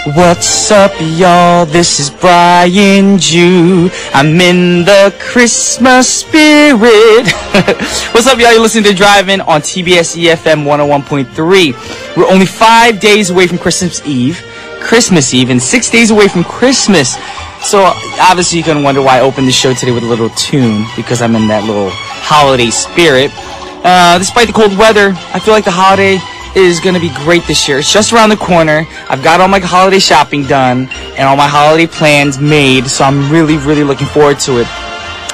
What's up, y'all? This is Brian Jew. I'm in the Christmas spirit. What's up, y'all? You're listening to Drive-In on TBS efm 101.3. We're only 5 days away from Christmas Eve, and 6 days away from Christmas. So obviously you can wonder why I opened the show today with a little tune, because I'm in that little holiday spirit. Despite the cold weather, I feel like the holiday is going to be great this year. It's just around the corner. I've got all my holiday shopping done and all my holiday plans made, so I'm really, really looking forward to it.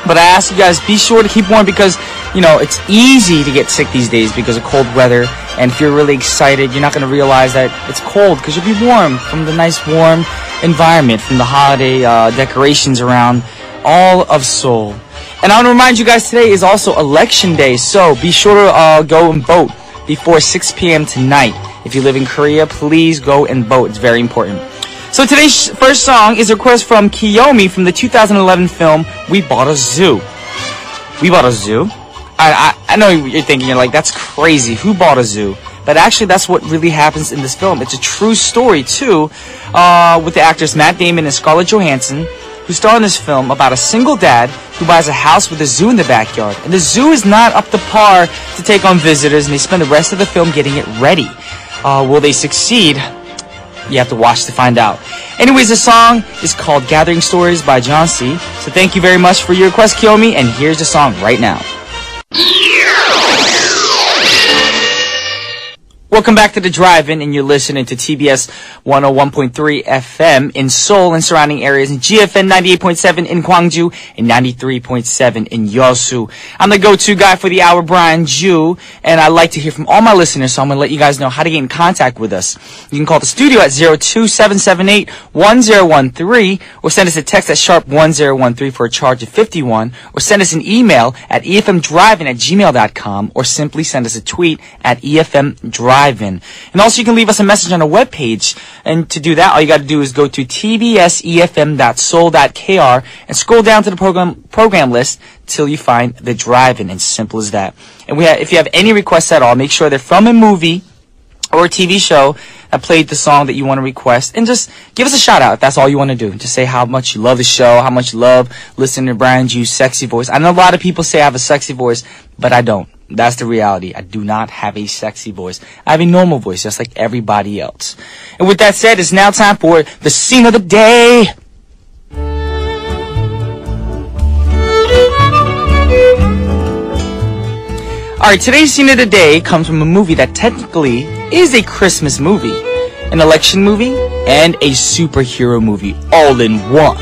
But I ask you guys, be sure to keep warm because, you know, it's easy to get sick these days because of cold weather. And if you're really excited, you're not going to realize that it's cold because you'll be warm from the nice warm environment, from the holiday decorations around all of Seoul. And I want to remind you guys, today is also election day, so be sure to go and vote before 6 p.m. tonight. If you live in Korea, please go and vote. It's very important. So today's first song is a request from Kiyomi from the 2011 film We Bought a Zoo. We Bought a Zoo? I know you're thinking, you're like, that's crazy. Who bought a zoo? But actually, that's what really happens in this film. It's a true story, too, with the actors Matt Damon and Scarlett Johansson, who star in this film about a single dad who buys a house with a zoo in the backyard. And the zoo is not up to par to take on visitors, and they spend the rest of the film getting it ready. Will they succeed? You have to watch to find out. Anyways, the song is called Gathering Stories by John C. So thank you very much for your request, Kiyomi, and here's the song right now. Welcome back to the Drive-In, and you're listening to TBS 101.3 FM in Seoul and surrounding areas, and GFN 98.7 in Gwangju and 93.7 in Yeosu. I'm the go-to guy for the hour, Brian Jew, and I like to hear from all my listeners, so I'm going to let you guys know how to get in contact with us. You can call the studio at 02778-1013, or send us a text at #1013 for a charge of 51, or send us an email at efmdrivein@gmail.com, or simply send us a tweet at efmdrivein. And also you can leave us a message on our webpage. And to do that, all you got to do is go to tbsefm.soul.kr and scroll down to the program list till you find the Drive-In. It's simple as that. And if you have any requests at all, make sure they're from a movie or a TV show that played the song that you want to request, and just give us a shout out if that's all you want to do. Just say how much you love the show, how much you love listening to Brian Jew's sexy voice. I know a lot of people say I have a sexy voice, but I don't. That's the reality. I do not have a sexy voice. I have a normal voice, just like everybody else. And with that said, it's now time for the scene of the day. Alright, today's scene of the day comes from a movie that technically is a Christmas movie, an election movie, and a superhero movie all in one.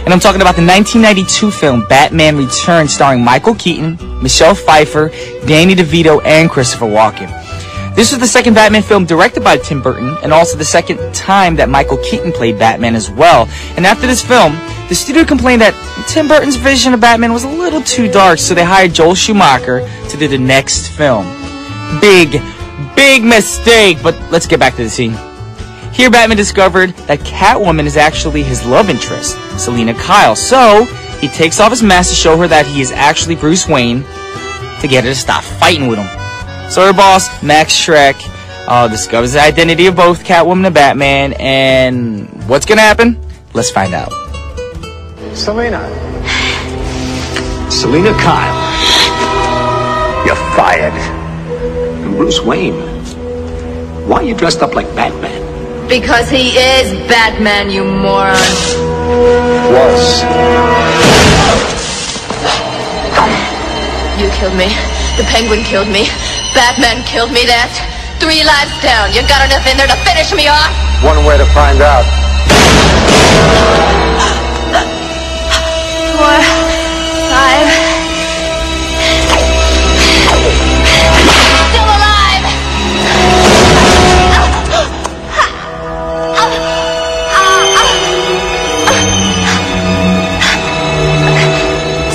And I'm talking about the 1992 film Batman Returns, starring Michael Keaton, Michelle Pfeiffer, Danny DeVito, and Christopher Walken. This was the second Batman film directed by Tim Burton, and also the second time that Michael Keaton played Batman as well. And after this film, the studio complained that Tim Burton's vision of Batman was a little too dark, so they hired Joel Schumacher to do the next film. Big mistake, but let's get back to the scene. Here, Batman discovered that Catwoman is actually his love interest, Selina Kyle. So, he takes off his mask to show her that he is actually Bruce Wayne to get her to stop fighting with him. So her boss, Max Schreck, discovers the identity of both Catwoman and Batman, and what's gonna happen? Let's find out. Selina Kyle. You're fired. And Bruce Wayne, why are you dressed up like Batman? Because he is Batman, you moron. Was. You killed me. The Penguin killed me. Batman killed me. That's 3 lives down. You got enough in there to finish me off? One way to find out. 4, 5. Still alive!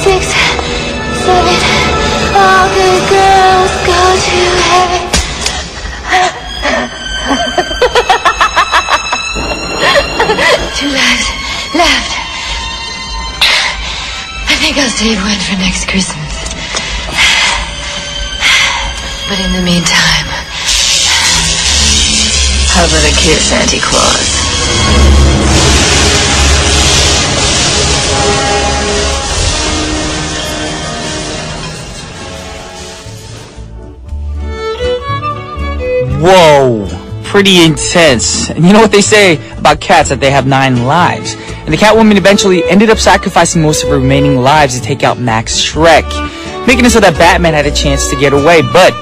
6, 7. All good girls go to heaven. 2 lives left. I think I'll save one for next Christmas. But in the meantime, how about a kiss, Santa Claus? Whoa, pretty intense. And you know what they say about cats, that they have 9 lives. And the Catwoman eventually ended up sacrificing most of her remaining lives to take out Max Schreck, making it so that Batman had a chance to get away. But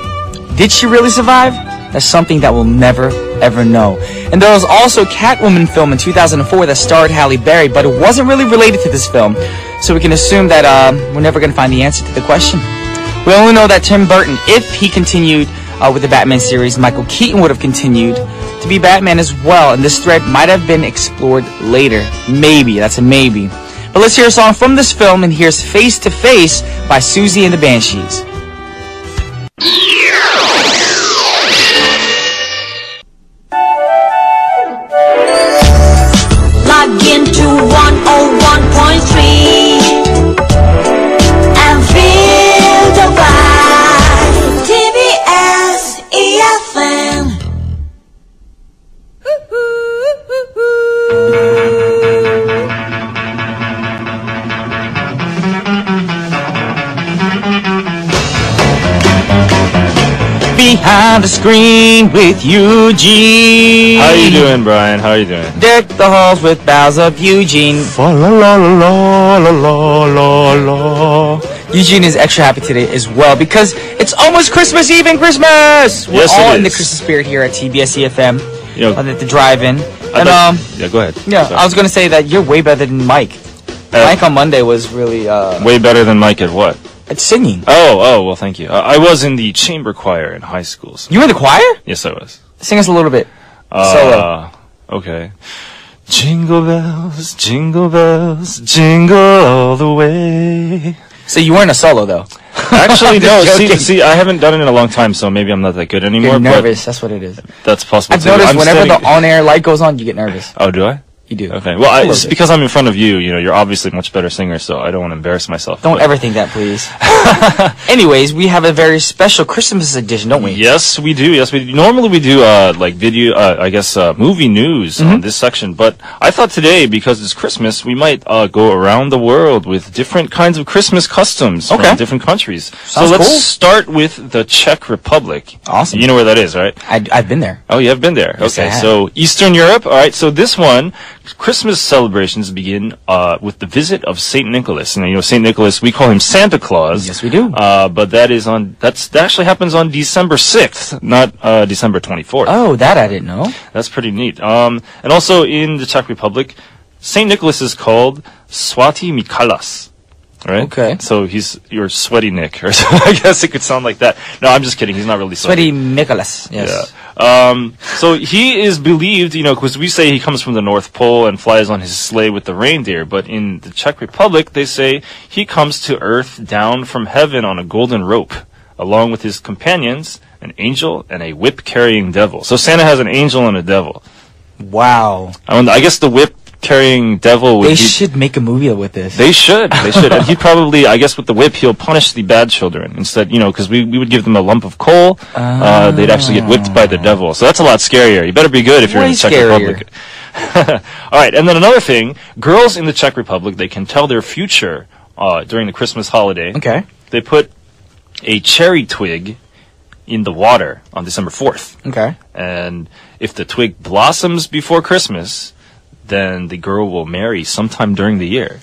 did she really survive? That's something that we'll never, ever know. And there was also a Catwoman film in 2004 that starred Halle Berry, but it wasn't really related to this film. So we can assume that we're never going to find the answer to the question. We only know that Tim Burton, if he continued with the Batman series, Michael Keaton would have continued to be Batman as well, and this thread might have been explored later. Maybe, that's a maybe. But let's hear a song from this film, and here's Face to Face by Susie and the Banshees. Log into 101.3 and feel the vibe. TBS efm. Behind the screen with Eugene. How you doing, Brian? How you doing? Deck the halls with boughs of Eugene. La la la la la la la la. Eugene is extra happy today as well because it's almost Christmas Eve and Christmas. We're Yes, it all in the is. Christmas spirit here at TBS efm. You know, At the drive-in. And yeah, go ahead. yeah, Sorry. I was gonna say that you're way better than Mike. Mike on Monday was really Way better than Mike at what? at singing. Oh, well, thank you. I was in the chamber choir in high school. So. You were in the choir? Yes, I was. Sing us a little bit. Solo. Okay. Jingle bells, jingle all the way. So you weren't a solo though. Actually, no. Just joking. See, I haven't done it in a long time, so maybe I'm not that good anymore. You're nervous. That's what it is. But that's possible. I've too. noticed I'm whenever standing- the on-air light goes on, you get nervous. Oh, do I? You do. Okay. Well, A little it's bit. because I'm in front of you. You know, you're obviously a much better singer, so I don't want to embarrass myself. Don't but- ever think that, please. Anyways, we have a very special Christmas edition, don't we? Yes, we do. Yes, we do. Normally we do like video, movie news Mm-hmm. on this section. But I thought today, because it's Christmas, we might go around the world with different kinds of Christmas customs Okay. from different countries. So Sounds let's cool. start with the Czech Republic. Awesome. You know where that is, right? I've been there. Oh, you have been there. Yes, I Okay, have. so Eastern Europe. All right, so this one, Christmas celebrations begin with the visit of Saint Nicholas. And you know, Saint Nicholas, we call him Santa Claus. Yes, we do. But that actually happens on December 6th, not December 24th. Oh, that I didn't know. That's pretty neat. And also in the Czech Republic, Saint Nicholas is called Svatý Mikuláš. Right? Okay. So he's your sweaty Nick, or I guess it could sound like that. No, I'm just kidding. He's not really Sweaty Nicholas. Yes. yeah. So he is believed, you know, because we say he comes from the North Pole and flies on his sleigh with the reindeer, but in the Czech Republic, they say he comes to Earth down from heaven on a golden rope, along with his companions, an angel and a whip-carrying devil. So Santa has an angel and a devil. Wow. I guess the whip-carrying devil would They be... should make a movie with this. They should. And he'd probably, I guess with the whip, he'll punish the bad children. Instead, you know, because we would give them a lump of coal, they'd actually get whipped by the devil. So that's a lot scarier. You better be good if you're in Way the Czech scarier. Republic. All right, and then another thing, girls in the Czech Republic, they can tell their future during the Christmas holiday. Okay. They put a cherry twig in the water on December 4th. Okay. And if the twig blossoms before Christmas, then the girl will marry sometime during the year.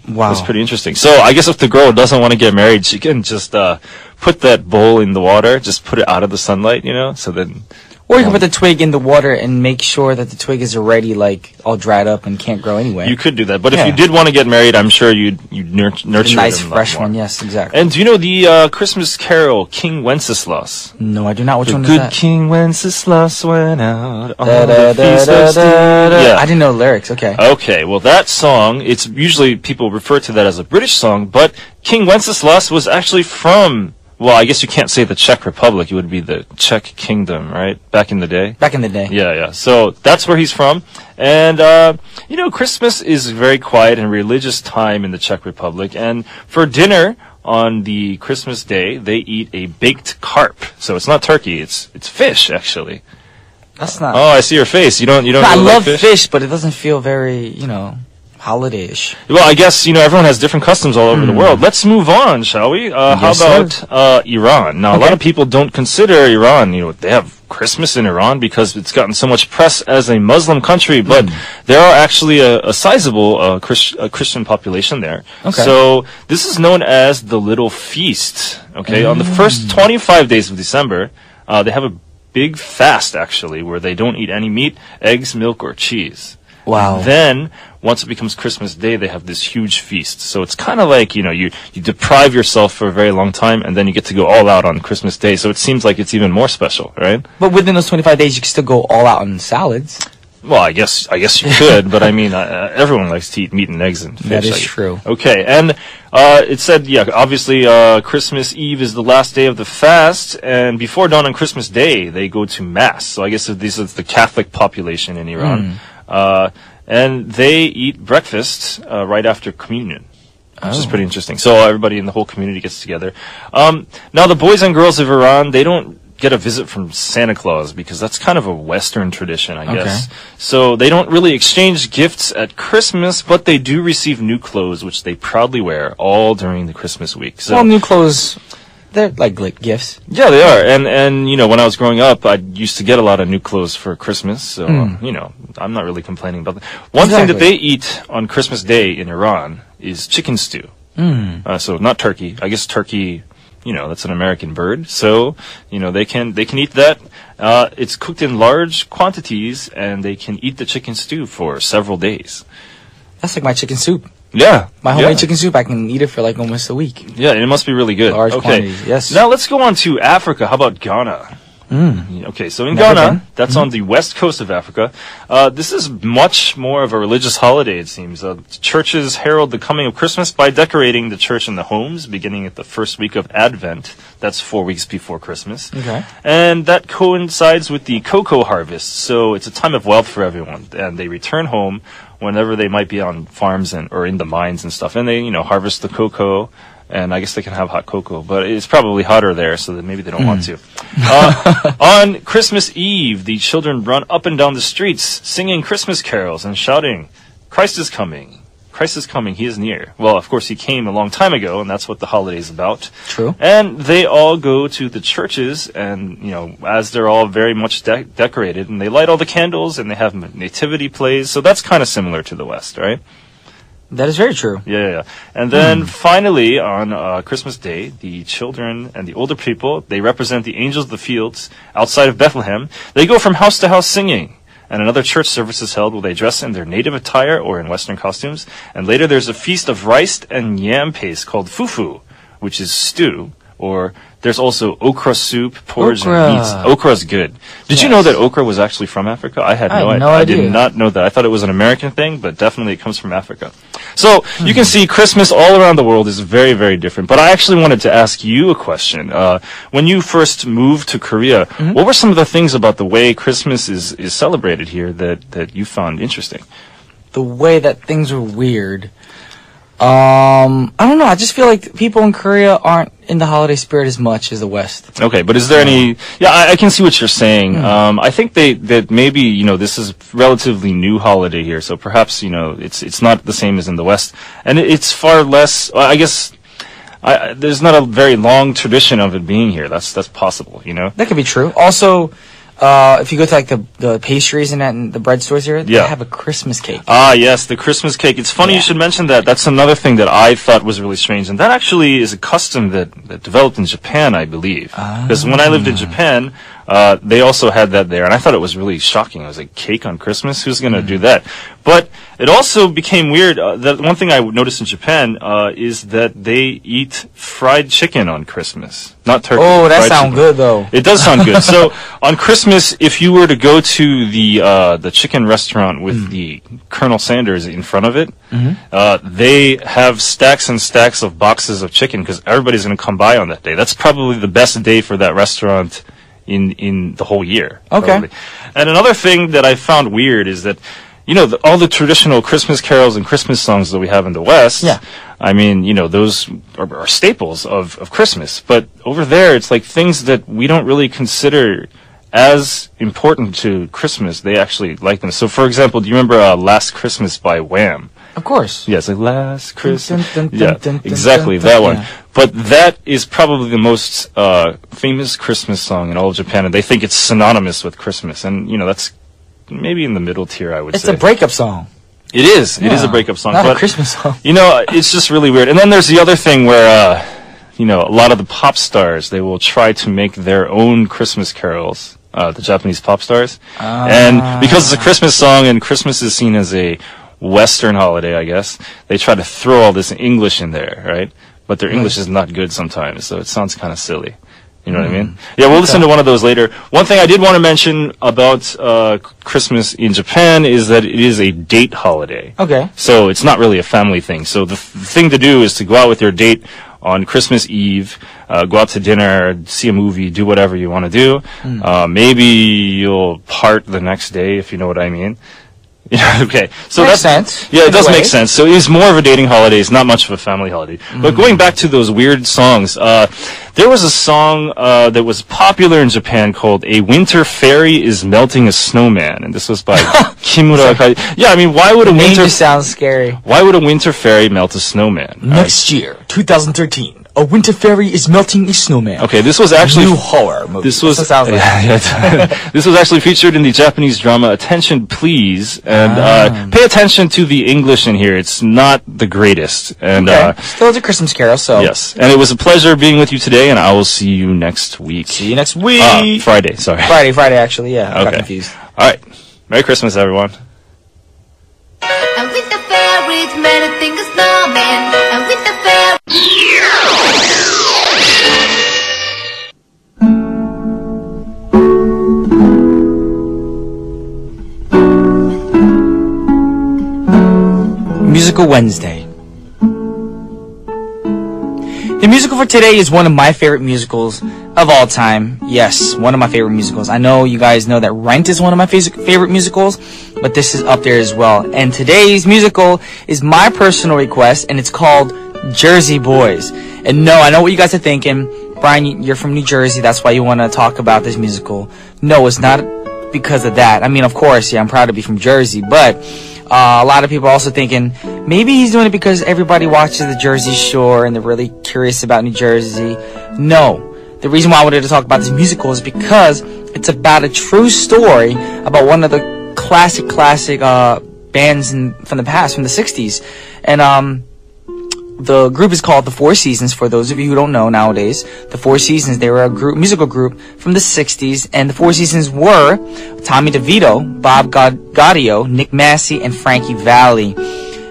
Wow. That's pretty interesting. So I guess if the girl doesn't want to get married, she can just put that bowl in the water, just put it out of the sunlight, you know, so then... Or you can put the twig in the water and make sure that the twig is already like all dried up and can't grow anyway. You could do that. But Yeah. if you did want to get married, I'm sure you'd nurture a nice it a lot fresh more. one. Yes, exactly. And do you know the Christmas carol, King Wenceslas? No, I do not. Which The one is good that? King Wenceslas went out on Da, da, the feast da, of da, da. Yeah. I didn't know the lyrics. Okay. Okay, well that song, it's usually people refer to that as a British song, but King Wenceslas was actually from, well, I guess you can't say the Czech Republic, it would be the Czech Kingdom, right? Back in the day. Back in the day. Yeah. So that's where he's from. And, you know, Christmas is a very quiet and religious time in the Czech Republic. And for dinner on the Christmas day, they eat a baked carp. So it's not turkey, it's fish, actually. That's not. Oh, I see your face. You don't No, I really love like fish, but it doesn't feel very, holiday-ish. Well, I guess, everyone has different customs all over the world. Let's move on, shall we? How Yes, about Iran? Now, a lot Okay. of people don't consider Iran, they have Christmas in Iran because it's gotten so much press as a Muslim country, but there are actually a sizable Christian population there. Okay. So this is known as the Little Feast. Okay, on the first 25 days of December, they have a big fast, actually, where they don't eat any meat, eggs, milk, or cheese. Wow. Then, once it becomes Christmas Day, they have this huge feast. So it's kind of like, you deprive yourself for a very long time, and then you get to go all out on Christmas Day. So it seems like it's even more special, right? But within those 25 days, you can still go all out on salads. Well, I guess you could, but I mean, everyone likes to eat meat and eggs and fish. That is true. Okay, and it said, obviously, Christmas Eve is the last day of the fast, and before dawn on Christmas Day, they go to Mass. So I guess this is the Catholic population in Iran. And they eat breakfast right after communion, which is pretty interesting. So everybody in the whole community gets together. Now, the boys and girls of Iran, they don't get a visit from Santa Claus because that's kind of a Western tradition, I guess. So they don't really exchange gifts at Christmas, but they do receive new clothes, which they proudly wear all during the Christmas week. So, Well, new clothes, they're like gifts. yeah, they are. And when I was growing up, I used to get a lot of new clothes for Christmas. So, I'm not really complaining about that. One thing that they eat on Christmas Day in Iran is chicken stew. So not turkey. I guess turkey, that's an American bird. So, they can eat that. It's cooked in large quantities, and they can eat the chicken stew for several days. That's like my chicken soup. Yeah. My homemade chicken soup, I can eat it for like almost a week. Yeah, and it must be really good. Large okay. quantities, yes. Now let's go on to Africa. How about Ghana? Okay, so in Never Ghana, been. that's on the west coast of Africa. This is much more of a religious holiday, it seems. Churches herald the coming of Christmas by decorating the church and the homes, beginning at the first week of Advent. That's 4 weeks before Christmas. Okay. And that coincides with the cocoa harvest, so it's a time of wealth for everyone. And they return home whenever they might be on farms or in the mines and stuff. And they, harvest the cocoa. And I guess they can have hot cocoa, but it's probably hotter there, so that maybe they don't want to. On Christmas Eve, the children run up and down the streets, singing Christmas carols and shouting, "Christ is coming. Christ is coming. He is near." Well, of course, he came a long time ago, and that's what the holiday is about. True. And they all go to the churches, and, as they're all very much decorated, and they light all the candles, and they have nativity plays, so that's kind of similar to the West, right? That is very true. Yeah. And then finally, on Christmas Day, the children and the older people, they represent the angels of the fields outside of Bethlehem. They go from house to house singing. And another church service is held where they dress in their native attire or in Western costumes. And later there's a feast of rice and yam paste called fufu, which is stew. Or there's also okra soup, porridge, and meats. Okra is good. Did you know that okra was actually from Africa? I had no idea. I did not know that. I thought it was an American thing, but definitely it comes from Africa. So you can see Christmas all around the world is very, very different. But I actually wanted to ask you a question. When you first moved to Korea, what were some of the things about the way Christmas is celebrated here that you found interesting? The way that things are weird. I don't know. I just feel like people in Korea aren't in the holiday spirit as much as the West. Okay, but is there any? Yeah, I can see what you're saying. I think that maybe this is relatively new holiday here, so perhaps it's not the same as in the West, and it's far less. I guess there's not a very long tradition of it being here. That's possible. That could be true. Also, if you go to like the pastries and the bread stores here, they have a Christmas cake. Ah, yes, the Christmas cake. It's funny you should mention that. That's another thing that I thought was really strange, and that actually is a custom that developed in Japan, I believe. Because when I lived in Japan, they also had that there, and I thought it was really shocking. I was like, cake on Christmas? Who's going to do that? But it also became weird. That one thing I noticed in Japan is that they eat fried chicken on Christmas, not turkey. Oh, that sounds chicken. good though. It does sound good. So on Christmas, if you were to go to the chicken restaurant with the Colonel Sanders in front of it, they have stacks and stacks of boxes of chicken because everybody's going to come by on that day. That's probably the best day for that restaurant in the whole year. Okay. Probably. And another thing that I found weird is that all the traditional Christmas carols and Christmas songs that we have in the West, I mean, those are staples of Christmas. But over there, it's like things that we don't really consider as important to Christmas. They actually like them. So, for example, do you remember Last Christmas by Wham? Of course. Yeah, it's like Last Christmas. Dun, dun, dun, Yeah, dun, dun, exactly, dun, that dun, one. yeah. But that is probably the most famous Christmas song in all of Japan, and they think it's synonymous with Christmas. And, that's maybe in the middle tier, I would It's say. a breakup song. It is. It is a Yeah. breakup song. Not but, a Christmas song. it's just really weird. And then there's the other thing where, a lot of the pop stars, they will try to make their own Christmas carols, the Japanese pop stars. And because it's a Christmas song and Christmas is seen as a Western holiday, I guess, they try to throw all this English in there, right? But their English is not good sometimes, so it sounds kind of silly. You know what I mean? Yeah, we'll listen to one of those later. One thing I did want to mention about Christmas in Japan is that it is a date holiday. Okay. So it's not really a family thing. So the thing to do is to go out with your date on Christmas Eve, go out to dinner, see a movie, do whatever you want to do. Maybe you'll part the next day, if you know what I mean. Okay. So Makes that's sense. Yeah, it in a does way. make sense. So it is more of a dating holiday. It's not much of a family holiday. But going back to those weird songs, there was a song that was popular in Japan called "A Winter Fairy is Melting a Snowman," and this was by Kimura Kai. Yeah, I mean, why would a Name winter just sounds scary. why would a winter fairy melt a snowman? Next year, 2013, a winter fairy is melting a snowman. Okay, this was actually New horror movie. This was That's what it sounds like. this was actually featured in the Japanese drama Attention Please, and pay attention to the English in here. It's not the greatest. And Okay. Still it's a Christmas carol, so yes, and it was a pleasure being with you today, and I will see you next week. see you next week. Friday, sorry. Friday, actually, yeah. I got Okay. confused. All right. Merry Christmas, everyone. And with the fairies, made a thing of snowman. And with the fairies. Musical Wednesday. The musical for today is one of my favorite musicals of all time. Yes, one of my favorite musicals. I know you guys know that Rent is one of my favorite musicals, but this is up there as well. And today's musical is my personal request, and it's called Jersey Boys. And no, I know what you guys are thinking. Brian, you're from New Jersey, that's why you want to talk about this musical. No, it's not because of that. I mean, of course, yeah, I'm proud to be from Jersey, but a lot of people are also thinking maybe he's doing it because everybody watches the Jersey Shore and they're really curious about New Jersey. No. The reason why I wanted to talk about this musical is because it's about a true story about one of the classic bands from the past, from the 60s. And the group is called the Four Seasons. For those of you who don't know nowadays, the Four Seasons, they were a musical group from the 60s, and the Four Seasons were Tommy DeVito, Bob Gaudio, Nick Massey, and Frankie Valli.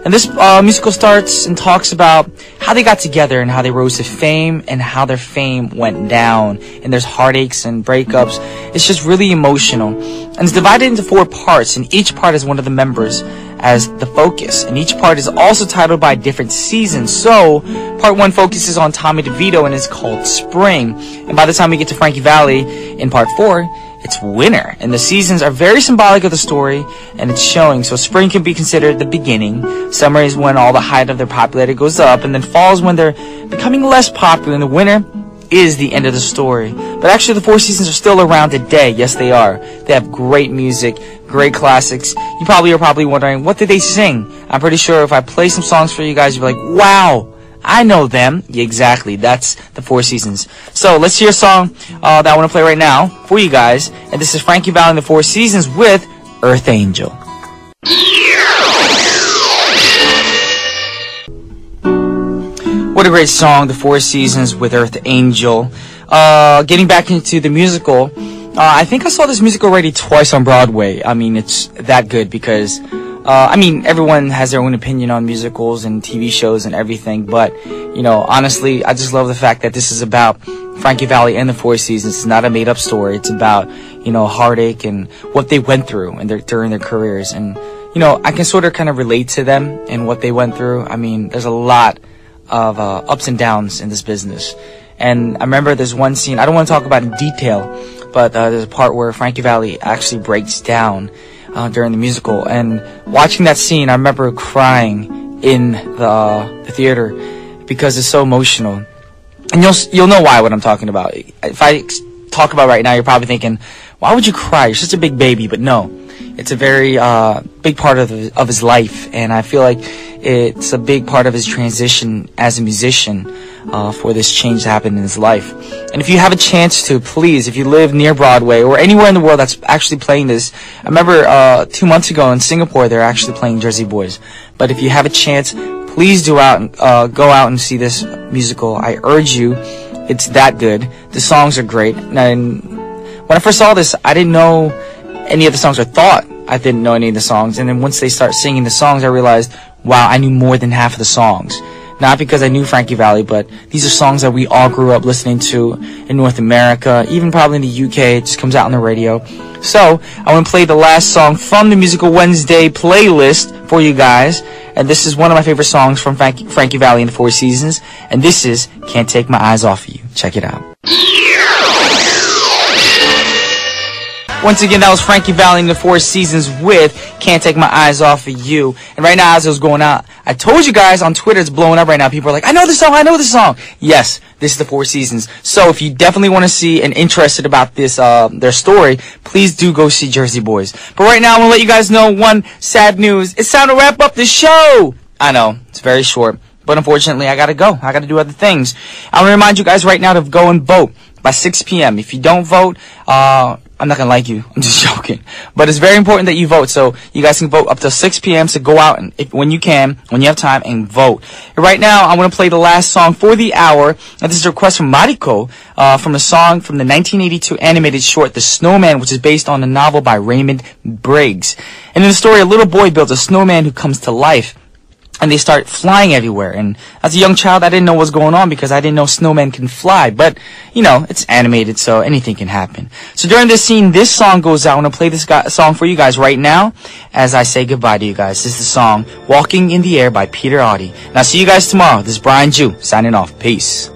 And this musical starts and talks about how they got together and how they rose to fame and how their fame went down. And there's heartaches and breakups. It's just really emotional. And it's divided into 4 parts, and each part has one of the members as the focus. And each part is also titled by a different season. So, part 1 focuses on Tommy DeVito and is called Spring. And by the time we get to Frankie Valli in part 4, it's winter. And the seasons are very symbolic of the story, and it's showing. So spring can be considered the beginning. Summer is when all the height of their popularity goes up, and then fall is when they're becoming less popular, and the winter is the end of the story. But actually, the Four Seasons are still around today. Yes, they are. They have great music, great classics. You are probably wondering, what did they sing? I'm pretty sure if I play some songs for you guys, you'll be like, wow, I know them. Yeah, exactly. That's the Four Seasons. So let's hear a song that I want to play right now for you guys. And this is Frankie Valli and the Four Seasons with Earth Angel. What a great song, The Four Seasons with Earth Angel. Getting back into the musical, I think I saw this musical already twice on Broadway. I mean, it's that good because, everyone has their own opinion on musicals and TV shows and everything, but, honestly, I just love the fact that this is about Frankie Valli and the Four Seasons. It's not a made-up story. It's about, heartache and what they went through during their careers. And, I can sort of kind of relate to them and what they went through. I mean, there's a lot of ups and downs in this business. And I remember there's one scene, I don't want to talk about in detail, but there's a part where Frankie Valli actually breaks down during the musical. And watching that scene, I remember crying in the theater because it's so emotional. And you'll know why what I'm talking about. If I talk about it right now, you're probably thinking, Why would you cry? You're such a big baby. But no, it's a very big part of his life, and I feel like it's a big part of his transition as a musician for this change to happen in his life. And if you have a chance to, please, if you live near Broadway or anywhere in the world that's actually playing this, I remember 2 months ago in Singapore they're actually playing Jersey Boys. But if you have a chance, please go out and see this musical. I urge you. It's that good. The songs are great. And when I first saw this, I didn't know any of the songs, or thought I didn't know any of the songs. And then once they start singing the songs, I realized, wow, I knew more than half of the songs. Not because I knew Frankie Valli, but these are songs that we all grew up listening to in North America, even probably in the UK. It just comes out on the radio. So I want to play the last song from the Musical Wednesday playlist for you guys. And this is one of my favorite songs from Frankie Valli and the Four Seasons. And this is Can't Take My Eyes Off of You. Check it out. Once again, that was Frankie Valli and the Four Seasons with Can't Take My Eyes Off of You. And right now, as it was going out, I told you guys on Twitter, it's blowing up right now. People are like, I know this song, I know this song. Yes, this is the Four Seasons. So if you definitely want to see and interested about this, their story, please do go see Jersey Boys. But right now, I'm going to let you guys know one sad news. It's time to wrap up the show. I know, it's very short. But unfortunately, I gotta go. I gotta do other things. I want to remind you guys right now to go and vote by 6 p.m. If you don't vote, I'm not gonna like you. I'm just joking. But it's very important that you vote. So you guys can vote up till 6 p.m. So go out and when you have time, and vote. And right now, I want to play the last song for the hour. And this is a request from Mariko, from a song from the 1982 animated short, The Snowman, which is based on a novel by Raymond Briggs. And in the story, a little boy builds a snowman who comes to life. And they start flying everywhere. And as a young child, I didn't know what was going on because I didn't know snowmen can fly. But, you know, it's animated, so anything can happen. So during this scene, this song goes out. I'm going to play this song for you guys right now as I say goodbye to you guys. This is the song Walking in the Air by Peter Audi. Now, see you guys tomorrow. This is Brian Ju signing off. Peace.